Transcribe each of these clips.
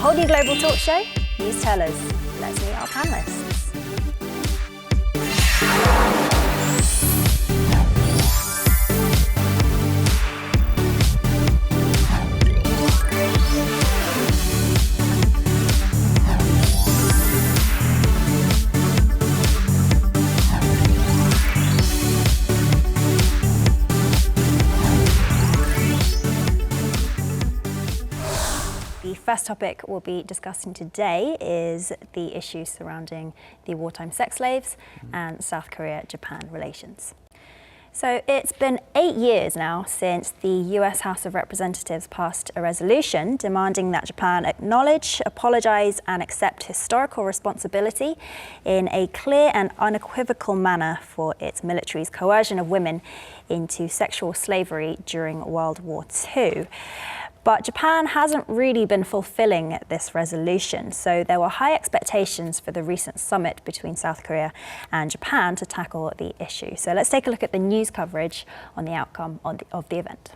whole new global talk show, Newstellers. Let's meet our panelists. The first topic we'll be discussing today is the issue surrounding the wartime sex slaves and South Korea-Japan relations. So it's been 8 years now since the US House of Representatives passed a resolution demanding that Japan acknowledge, apologize, and accept historical responsibility in a clear and unequivocal manner for its military's coercion of women into sexual slavery during World War II. But Japan hasn't really been fulfilling this resolution, so there were high expectations for the recent summit between South Korea and Japan to tackle the issue. So let's take a look at the news coverage on the outcome of the event.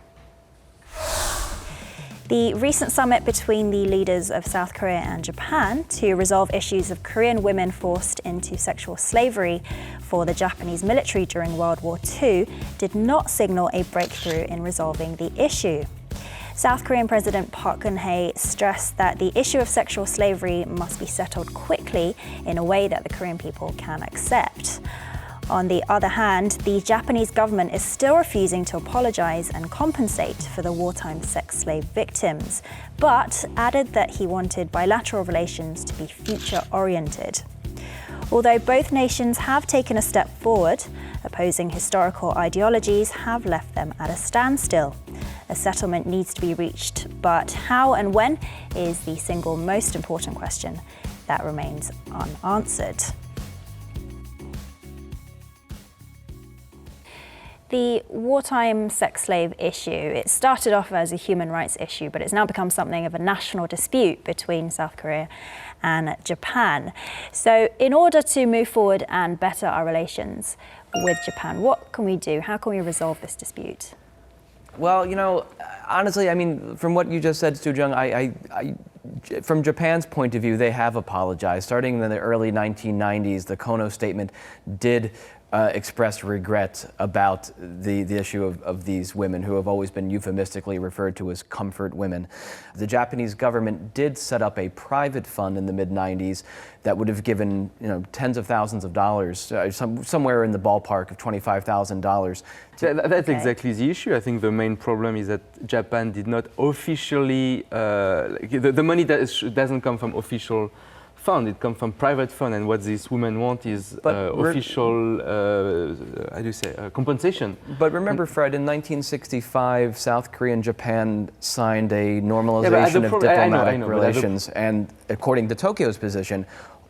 The recent summit between the leaders of South Korea and Japan to resolve issues of Korean women forced into sexual slavery for the Japanese military during World War II did not signal a breakthrough in resolving the issue. South Korean President Park Geun-hye stressed that the issue of sexual slavery must be settled quickly in a way that the Korean people can accept. On the other hand, the Japanese government is still refusing to apologize and compensate for the wartime sex slave victims, but added that he wanted bilateral relations to be future-oriented. Although both nations have taken a step forward, opposing historical ideologies have left them at a standstill. A settlement needs to be reached, but how and when is the single most important question that remains unanswered. The wartime sex slave issue, it started off as a human rights issue, but it's now become something of a national dispute between South Korea and Japan. So in order to move forward and better our relations with Japan, what can we do? How can we resolve this dispute? Well, you know, honestly, I mean, from what you just said, Soo-jung, from Japan's point of view, they have apologized. Starting in the early 1990s, the Kono statement did express regret about the issue of these women who have always been euphemistically referred to as comfort women. The Japanese government did set up a private fund in the mid-90s that would have given, you know, tens of thousands of dollars, somewhere in the ballpark of $25,000. That's exactly the issue. I think the main problem is that Japan did not officially, the money doesn't come from official fund, it comes from private fund, and what these women want is official, compensation. But remember, Fred, in 1965, South Korea and Japan signed a normalization of diplomatic relations, and according to Tokyo's position,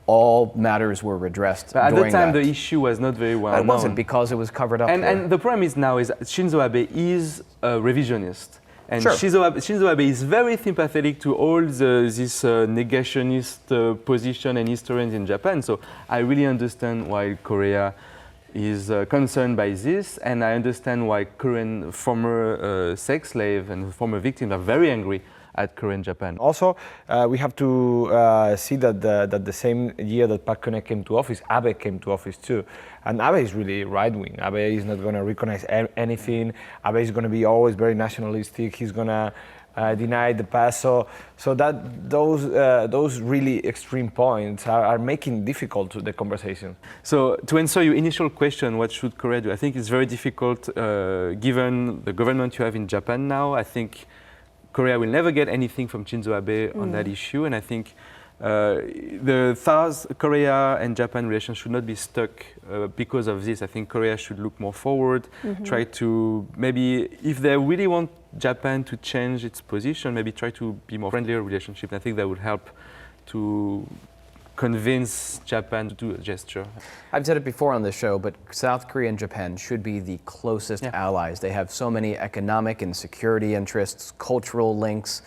all matters were redressed during that. At the time, the issue was not very well known. It wasn't, because it was covered up. And the problem is now is Shinzo Abe is a revisionist. And sure. Shinzo Abe is very sympathetic to all this negationist position and historians in Japan. So I really understand why Korea is concerned by this, and I understand why Korean former sex slave and former victims are very angry at Korean Japan. Also, we have to see that the same year that Park Geun-hye came to office, Abe came to office too. And Abe is really right-wing. Abe is not going to recognize anything. Abe is going to be always very nationalistic. He's going to deny the past. So that those really extreme points are making difficult the conversation. So to answer your initial question, what should Korea do? I think it's very difficult given the government you have in Japan now. I think Korea will never get anything from Shinzo Abe on that issue, and I think the South Korea and Japan relations should not be stuck because of this. I think Korea should look more forward, try to maybe, if they really want Japan to change its position, maybe try to be more friendlier relationship. I think that would help to convince Japan to do a gesture. I've said it before on this show, but South Korea and Japan should be the closest allies. They have so many economic and security interests, cultural links,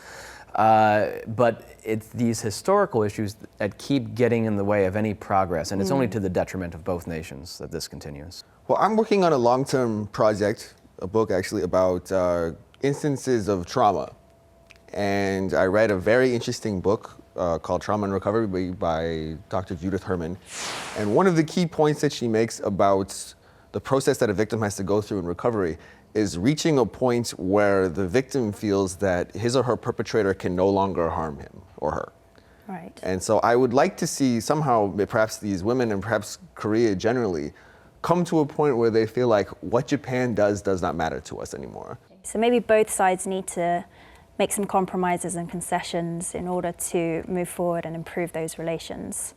but it's these historical issues that keep getting in the way of any progress, and it's only to the detriment of both nations that this continues. Well, I'm working on a long-term project, a book actually, about instances of trauma. And I read a very interesting book called Trauma and Recovery by Dr. Judith Herman. And one of the key points that she makes about the process that a victim has to go through in recovery is reaching a point where the victim feels that his or her perpetrator can no longer harm him or her. Right. And so I would like to see somehow perhaps these women and perhaps Korea generally come to a point where they feel like what Japan does not matter to us anymore. So maybe both sides need to make some compromises and concessions in order to move forward and improve those relations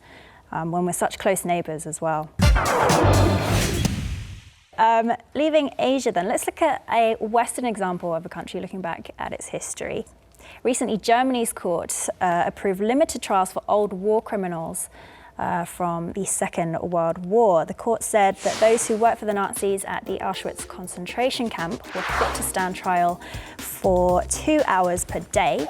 when we're such close neighbours as well. Leaving Asia then, let's look at a Western example of a country looking back at its history. Recently, Germany's court approved limited trials for old war criminals from the Second World War. The court said that those who worked for the Nazis at the Auschwitz concentration camp were fit to stand trial for 2 hours per day,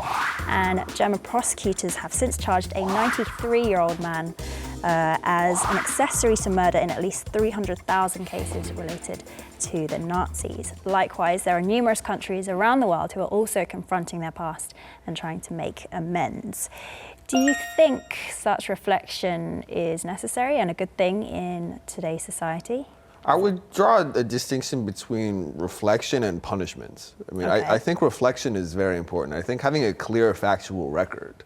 and German prosecutors have since charged a 93-year-old man as an accessory to murder in at least 300,000 cases related to the Nazis. Likewise, there are numerous countries around the world who are also confronting their past and trying to make amends. Do you think such reflection is necessary and a good thing in today's society? I would draw a distinction between reflection and punishment. I mean, Okay. I think reflection is very important. I think having a clear factual record,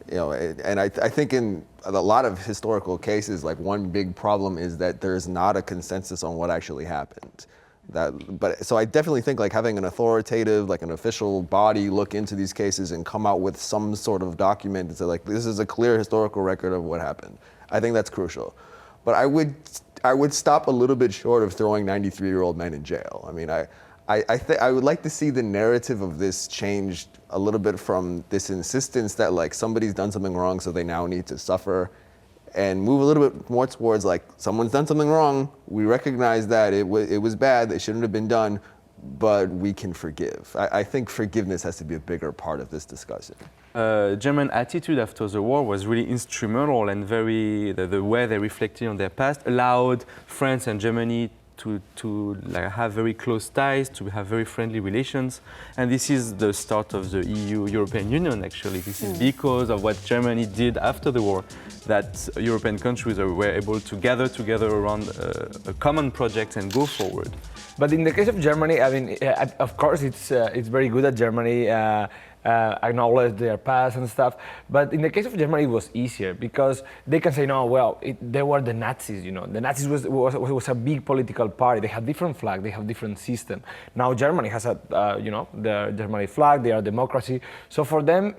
and I think in a lot of historical cases, like one big problem is that there's not a consensus on what actually happened. So I definitely think like having an authoritative, like an official body look into these cases and come out with some sort of document and say like, this is a clear historical record of what happened. I think that's crucial. But I would stop a little bit short of throwing 93-year-old men in jail. I mean, I would like to see the narrative of this changed a little bit from this insistence that like somebody's done something wrong so they now need to suffer, and move a little bit more towards like someone's done something wrong, we recognize that it was bad, it shouldn't have been done, but we can forgive. I think forgiveness has to be a bigger part of this discussion. German attitude after the war was really instrumental, and the way they reflected on their past allowed France and Germany to like have very close ties, to have very friendly relations. And this is the start of the European Union, actually. This is because of what Germany did after the war, that European countries were able to gather together around a common project and go forward. But in the case of Germany, I mean, of course, it's very good that Germany acknowledge their past and stuff. But in the case of Germany, it was easier because they can say, no, well, they were the Nazis, you know. The Nazis was a big political party. They had different flag, they have different system. Now Germany has the Germany flag, they are a democracy. So for them,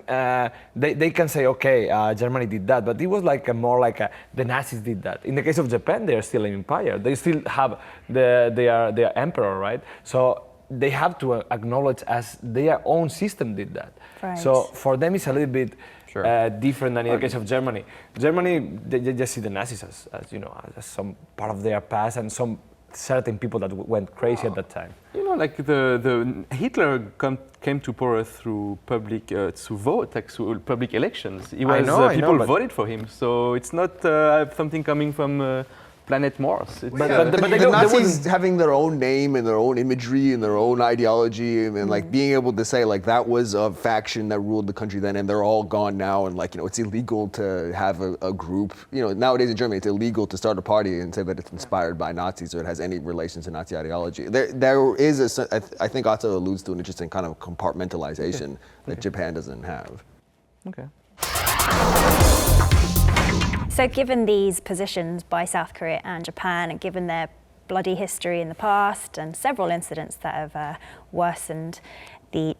they can say, okay, Germany did that. But it was like more like the Nazis did that. In the case of Japan, they are still an empire. They still have their emperor, right? So they have to acknowledge as their own system did that. Right. So for them it's a little bit Sure. different than in the case of Germany. Germany, they just see the Nazis as some part of their past and some certain people that went crazy at that time. You know, like the Hitler came to power through public through public elections. People voted for him, so it's not something coming from planet Mars. The Nazis having their own name and their own imagery and their own ideology and like being able to say like that was a faction that ruled the country then and they're all gone now and like, you know, it's illegal to have a group. You know, nowadays in Germany it's illegal to start a party and say that it's inspired by Nazis or it has any relation to Nazi ideology. There is I think Otto alludes to an interesting kind of compartmentalization that Japan doesn't have. Okay. So given these positions by South Korea and Japan, and given their bloody history in the past and several incidents that have worsened the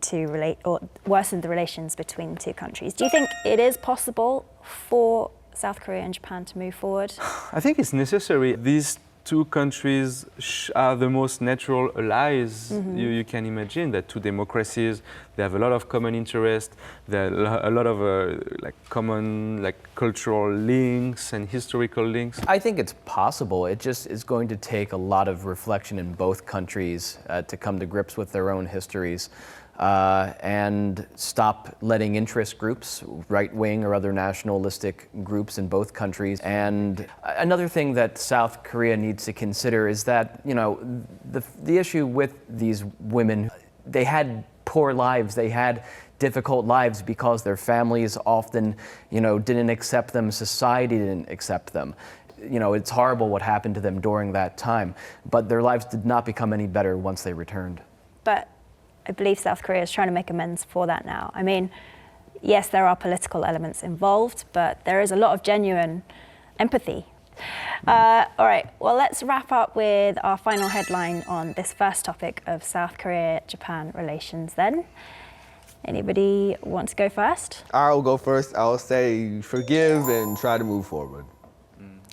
relations between the two countries, do you think it is possible for South Korea and Japan to move forward? I think it's necessary. These two countries are the most natural allies you can imagine. They're two democracies. They have a lot of common interest. There are a lot of common cultural links and historical links. I think it's possible. It just is going to take a lot of reflection in both countries to come to grips with their own histories. And stop letting interest groups, right-wing or other nationalistic groups in both countries. And another thing that South Korea needs to consider is that, you know, the issue with these women, they had poor lives. They had difficult lives because their families often, didn't accept them. Society didn't accept them. It's horrible what happened to them during that time, but their lives did not become any better once they returned. But I believe South Korea is trying to make amends for that now. I mean, yes, there are political elements involved, but there is a lot of genuine empathy. All right, well, let's wrap up with our final headline on this first topic of South Korea-Japan relations then. Anybody want to go first? I'll go first. I'll say forgive and try to move forward.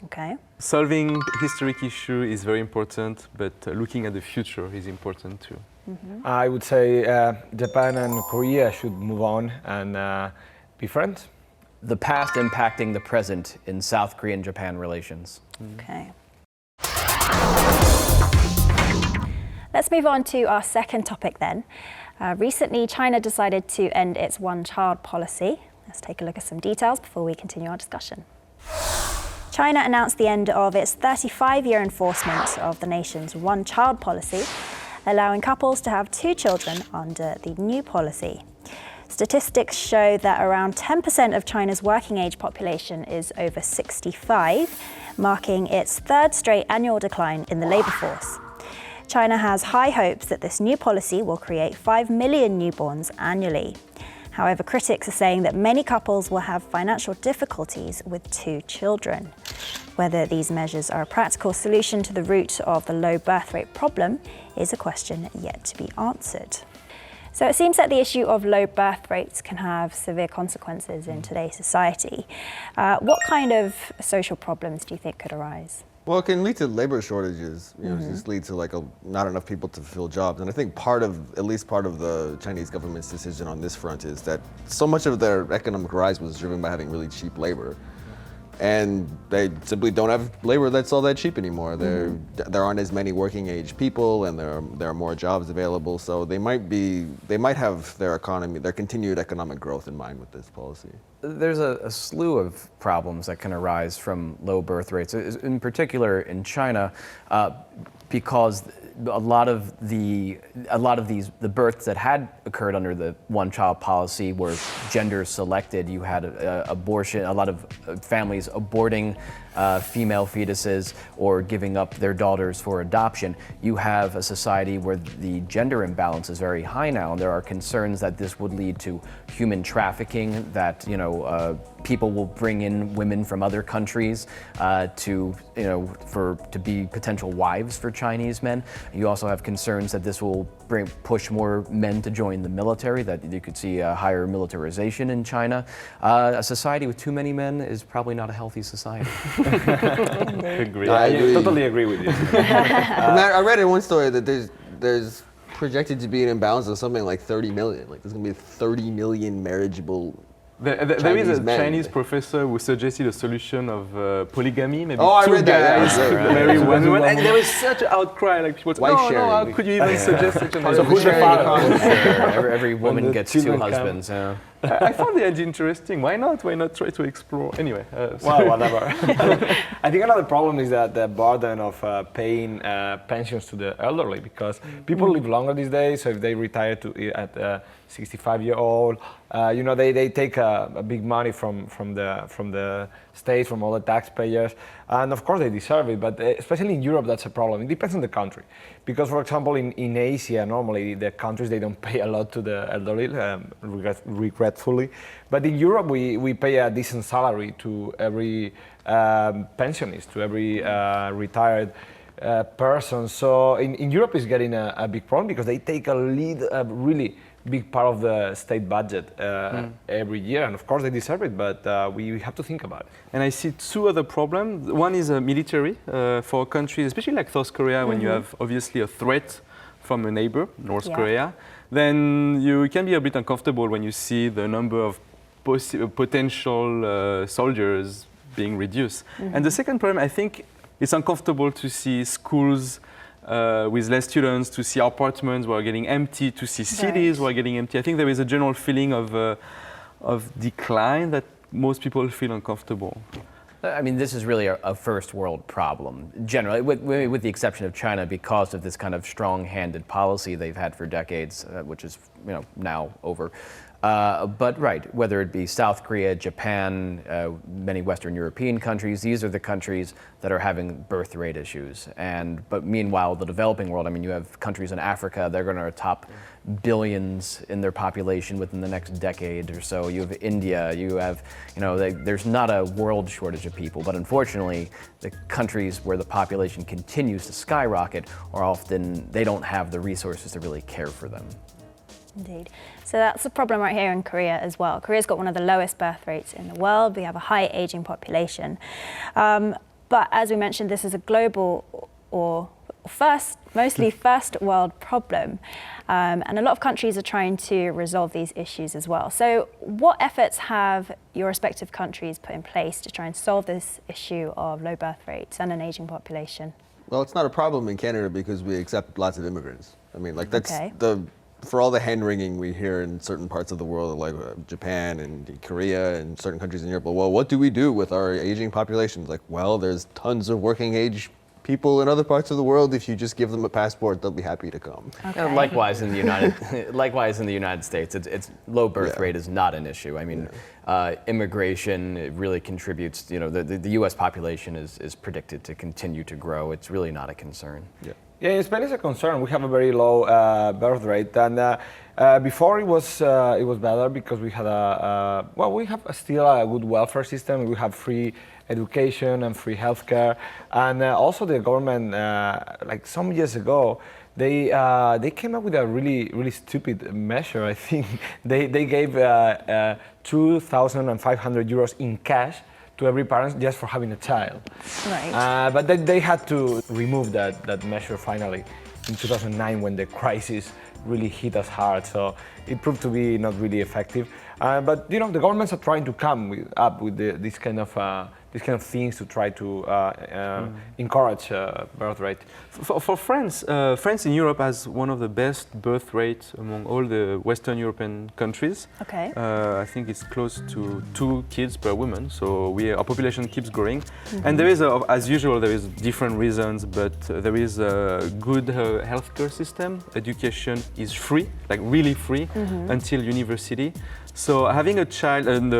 Okay. Solving historic issue is very important, but looking at the future is important too. I would say Japan and Korea should move on and be friends. The past impacting the present in South Korean-Japan relations. Okay. Let's move on to our second topic then. Recently, China decided to end its one-child policy. Let's take a look at some details before we continue our discussion. China announced the end of its 35-year enforcement of the nation's one-child policy, allowing couples to have 2 children under the new policy. Statistics show that around 10% of China's working-age population is over 65, marking its 3rd straight annual decline in the labor force. China has high hopes that this new policy will create 5 million newborns annually. However, critics are saying that many couples will have financial difficulties with 2 children. Whether these measures are a practical solution to the root of the low birth rate problem is a question yet to be answered. So it seems that the issue of low birth rates can have severe consequences in today's society. What kind of social problems do you think could arise? Well, it can lead to labor shortages. Just lead to not enough people to fulfill jobs. And I think at least part of the Chinese government's decision on this front is that so much of their economic rise was driven by having really cheap labor. And they simply don't have labor that's all that cheap anymore. There aren't as many working age people, and there are more jobs available. So they might have their economy, their continued economic growth in mind with this policy. There's a slew of problems that can arise from low birth rates, in particular in China, because a lot of the births that had occurred under the one-child policy were gender selected. You had abortion, a lot of families aborting female fetuses or giving up their daughters for adoption. You have a society where the gender imbalance is very high now, and there are concerns that this would lead to human trafficking, that people will bring in women from other countries to be potential wives for Chinese men. You also have concerns that this will push more men to join the military, that you could see a higher militarization in China. A society with too many men is probably not a healthy society. Agree. I totally agree with you. I read in one story that there's projected to be an imbalance of something like 30 million. There's going to be 30 million marriageable There is a men. Chinese professor who suggested a solution of polygamy, maybe I 2 read that. guys marry one woman, and there was such an outcry, people said, Wife no, how sharing. could you even suggest such an So who's the father? Sure, every woman the gets 2 children come. husbands. Yeah. I found the idea interesting. Why not? Why not try to explore? Anyway. Well, whatever. I think another problem is that the burden of paying pensions to the elderly, because people live longer these days. So if they retire at 65-year-old, they take a big money from the state, from all the taxpayers, and of course they deserve it. But especially in Europe, that's a problem. It depends on the country, because for example, in Asia, normally the countries they don't pay a lot to the elderly, regretfully. But in Europe, we pay a decent salary to every pensionist, to every retired person. So in Europe, it's getting a big problem because they take a really big part of the state budget every year, and of course they deserve it, but we have to think about it. And I see 2 other problems. One is military for countries, especially like South Korea, when you have obviously a threat from a neighbor, North Korea, then you can be a bit uncomfortable when you see the number of potential soldiers being reduced. And the second problem, I think it's uncomfortable to see schools with less students, to see apartments who are getting empty, to see cities who are getting empty. I think there is a general feeling of decline that most people feel uncomfortable. I mean, this is really a first world problem, generally, with the exception of China, because of this kind of strong-handed policy they've had for decades, which is now over. But right, whether it be South Korea, Japan, many Western European countries, these are the countries that are having birth rate issues. But meanwhile, the developing world, I mean, you have countries in Africa, they're going to top billions in their population within the next decade or so. You have India, you have, there's not a world shortage of people, but unfortunately, the countries where the population continues to skyrocket are often, they don't have the resources to really care for them. Indeed. So that's a problem right here in Korea as well. Korea's got one of the lowest birth rates in the world. We have a high aging population. But as we mentioned, this is a global or mostly first world problem. And a lot of countries are trying to resolve these issues as well. So what efforts have your respective countries put in place to try and solve this issue of low birth rates and an aging population? Well, it's not a problem in Canada because we accept lots of immigrants. I mean, like that's Okay. for all the hand-wringing we hear in certain parts of the world, like Japan and Korea and certain countries in Europe, well, what do we do with our aging populations? Like, well, there's tons of working age people in other parts of the world. If you just give them a passport, they'll be happy to come. Okay. And likewise in the United States, it's low birth rate is not an issue. I mean, immigration, it really contributes. The U.S. population is predicted to continue to grow. It's really not a concern. Yeah. Yeah, in Spain it's a concern. We have a very low birth rate, and before it was better because we had we have still a good welfare system. We have free education and free healthcare, and also the government, like some years ago, they came up with a really stupid measure. I think they gave 2,500 euros in cash to every parent just for having a child. Right. But they had to remove that measure finally in 2009 when the crisis really hit us hard. So it proved to be not really effective. But the governments are trying to come up with this kind of things to try to encourage birth rate. For France, France in Europe has one of the best birth rates among all the Western European countries. Okay. I think it's close to 2 kids per woman, so our population keeps growing. And there is, as usual, there is different reasons, but there is a good healthcare system. Education is free, like really free, until university. So having a child, and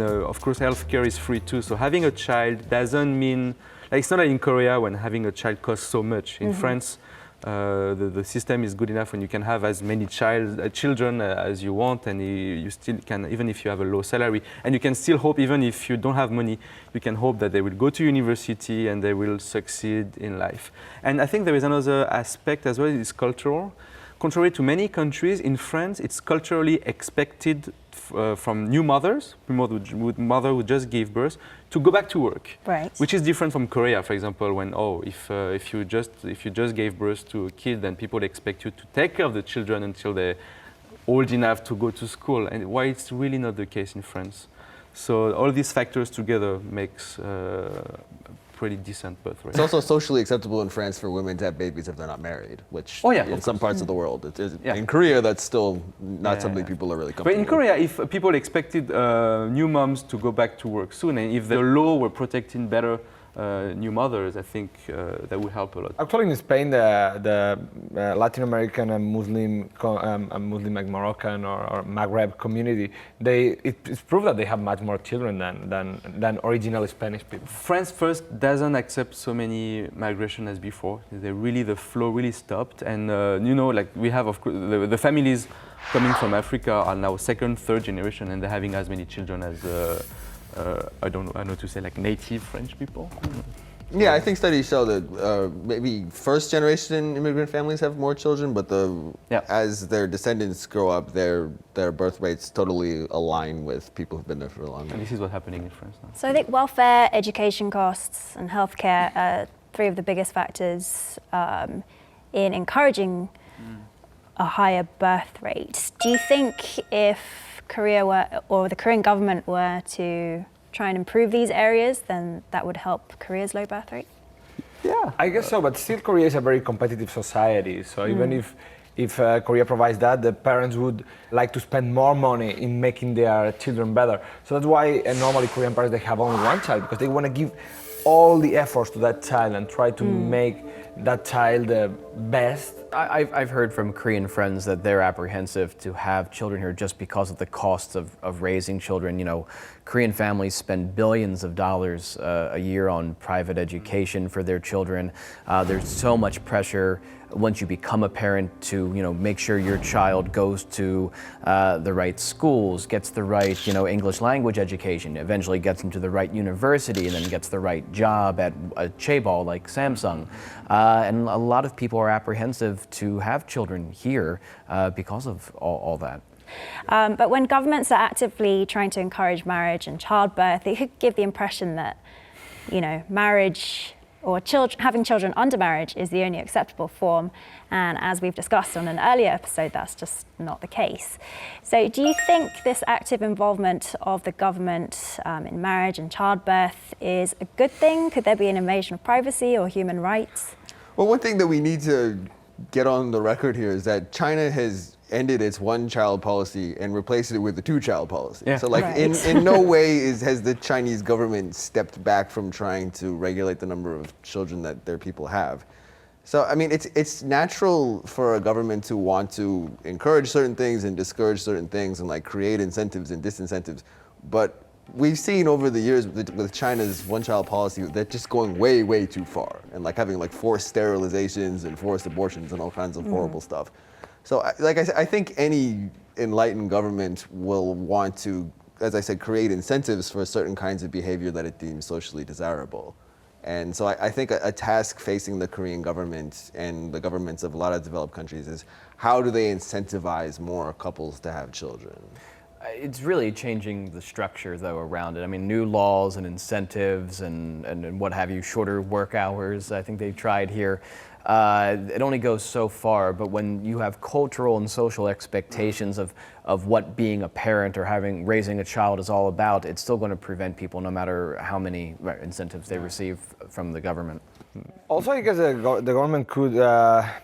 of course healthcare is free too, so having a child doesn't mean, like it's not like in Korea when having a child costs so much. In France, the system is good enough when you can have as many children as you want, and you still can, even if you have a low salary, and you can still hope, even if you don't have money, you can hope that they will go to university and they will succeed in life. And I think there is another aspect as well, it's cultural. Contrary to many countries, in France, it's culturally expected from new mothers, mother who just gave birth, to go back to work. Right. Which is different from Korea, for example, when if you just gave birth to a kid, then people expect you to take care of the children until they're old enough to go to school. And why it's really not the case in France. So all these factors together makes pretty decent birth rate. It's also socially acceptable in France for women to have babies if they're not married, which in some parts of the world, in Korea, that's still not something people are really comfortable But in Korea, if people expected new moms to go back to work soon, and if the law were protecting better new mothers, I think that would help a lot. Actually, in Spain, the Latin American and Muslim, like Moroccan or Maghreb community, it's proved that they have much more children than original Spanish people. France first doesn't accept so many migration as before. The flow really stopped, and like we have, of course, the families coming from Africa are now second, third generation, and they're having as many children as. I don't know to say, like native French people. Yeah, I think studies show that maybe first generation immigrant families have more children, but as their descendants grow up, their birth rates totally align with people who've been there for a long time. And this is what's happening in France now. So I think welfare, education costs, and healthcare are 3 of the biggest factors in encouraging a higher birth rate. Do you think if Korea or the Korean government were to try and improve these areas, then that would help Korea's low birth rate? Yeah, I guess so, but still Korea is a very competitive society. So even if if Korea provides that, the parents would like to spend more money in making their children better. So that's why normally Korean parents, they have only one child, because they want to give all the efforts to that child and try to make that child the best. I've heard from Korean friends that they're apprehensive to have children here just because of the costs of raising children. You know, Korean families spend billions of dollars a year on private education for their children. There's so much pressure once you become a parent to, you know, make sure your child goes to the right schools, gets the right, you know, English language education, eventually gets into the right university, and then gets the right job at a chaebol like Samsung. And a lot of people are apprehensive to have children here because of all that. But when governments are actively trying to encourage marriage and childbirth, it could give the impression that, you know, marriage or having children under marriage is the only acceptable form. And as we've discussed on an earlier episode, that's just not the case. So do you think this active involvement of the government in marriage and childbirth is a good thing? Could there be an invasion of privacy or human rights? Well, one thing that we need to get on the record here is that China has ended its one-child policy and replaced it with a two-child policy. Yeah. So, like, Right. in no way has the Chinese government stepped back from trying to regulate the number of children that their people have. So, I mean, it's natural for a government to want to encourage certain things and discourage certain things and, like, create incentives and disincentives. But we've seen over the years with China's one-child policy that just going way, way too far, and, like, having, like, forced sterilizations and forced abortions and all kinds of horrible stuff. So, like I said, I think any enlightened government will want to, as I said, create incentives for certain kinds of behavior that it deems socially desirable. And so I think a task facing the Korean government and the governments of a lot of developed countries is how do they incentivize more couples to have children? It's really changing the structure, though, around it. I mean, new laws and incentives and what have you, shorter work hours, I think they've tried here. It only goes so far, but when you have cultural and social expectations of what being a parent or raising a child is all about, it's still going to prevent people no matter how many incentives they receive from the government. Also, because the government could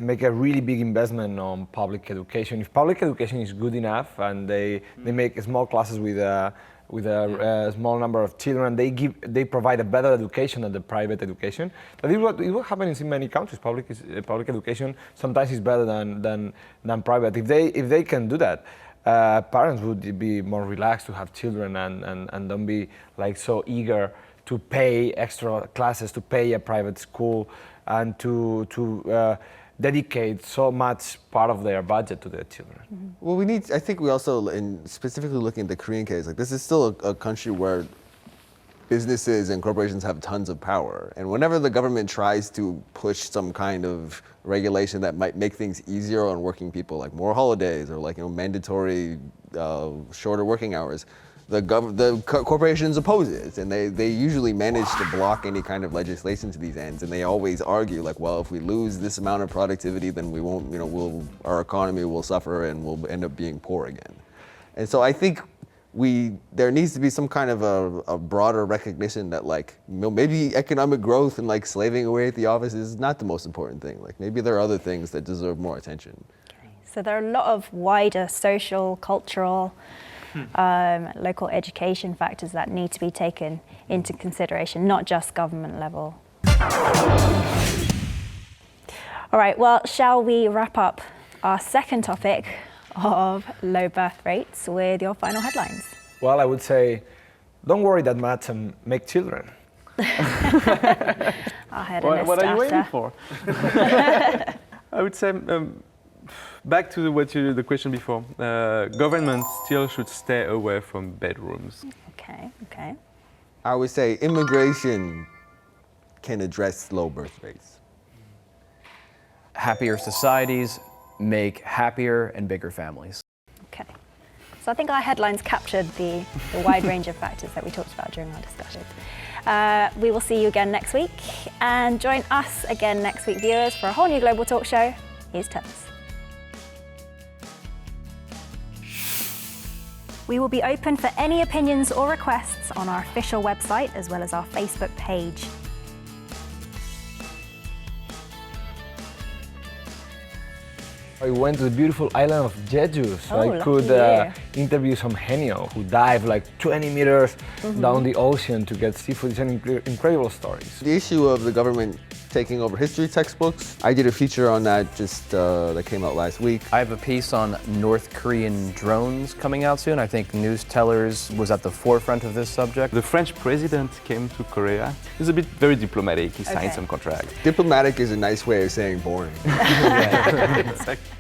make a really big investment on public education. If public education is good enough and they make small classes with a small number of children, they provide a better education than the private education. That is what happens in many countries. Public education sometimes is better than private. If they can do that, parents would be more relaxed to have children and don't be like so eager to pay extra classes, to pay a private school, and to dedicate so much part of their budget to their children. Well, I think we also, in specifically looking at the Korean case, like, this is still a country where businesses and corporations have tons of power. And whenever the government tries to push some kind of regulation that might make things easier on working people, like more holidays or, like, you know, mandatory shorter working hours, the corporations oppose it, and they usually manage to block any kind of legislation to these ends, and they always argue, like, well, if we lose this amount of productivity, then we won't, you know, our economy will suffer and we'll end up being poor again. And so I think there needs to be some kind of a broader recognition that, like, you know, maybe economic growth and, like, slaving away at the office is not the most important thing. Like, maybe there are other things that deserve more attention. Okay. So there are a lot of wider social, cultural, local education factors that need to be taken into consideration, not just government level. All right, well, shall we wrap up our second topic of low birth rates with your final headlines? Well, I would say, don't worry that much and make children. What are you waiting for? I would say, back to the question before, government still should stay away from bedrooms. Okay. I would say immigration can address low birth rates. Happier societies make happier and bigger families. Okay. So I think our headlines captured the wide range of factors that we talked about during our discussion. We will see you again next week, and join us again next week, viewers, for a whole new global talk show. Here's Tess. We will be open for any opinions or requests on our official website as well as our Facebook page. I went to the beautiful island of Jeju, so I could interview some henyo who dive like 20 meters down the ocean to get seafood. It's an incredible story. The issue of the government taking over history textbooks, I did a feature on that that came out last week. I have a piece on North Korean drones coming out soon. I think Newstellers was at the forefront of this subject. The French president came to Korea. He's a bit very diplomatic. He signed some contract. Diplomatic is a nice way of saying boring. Exactly.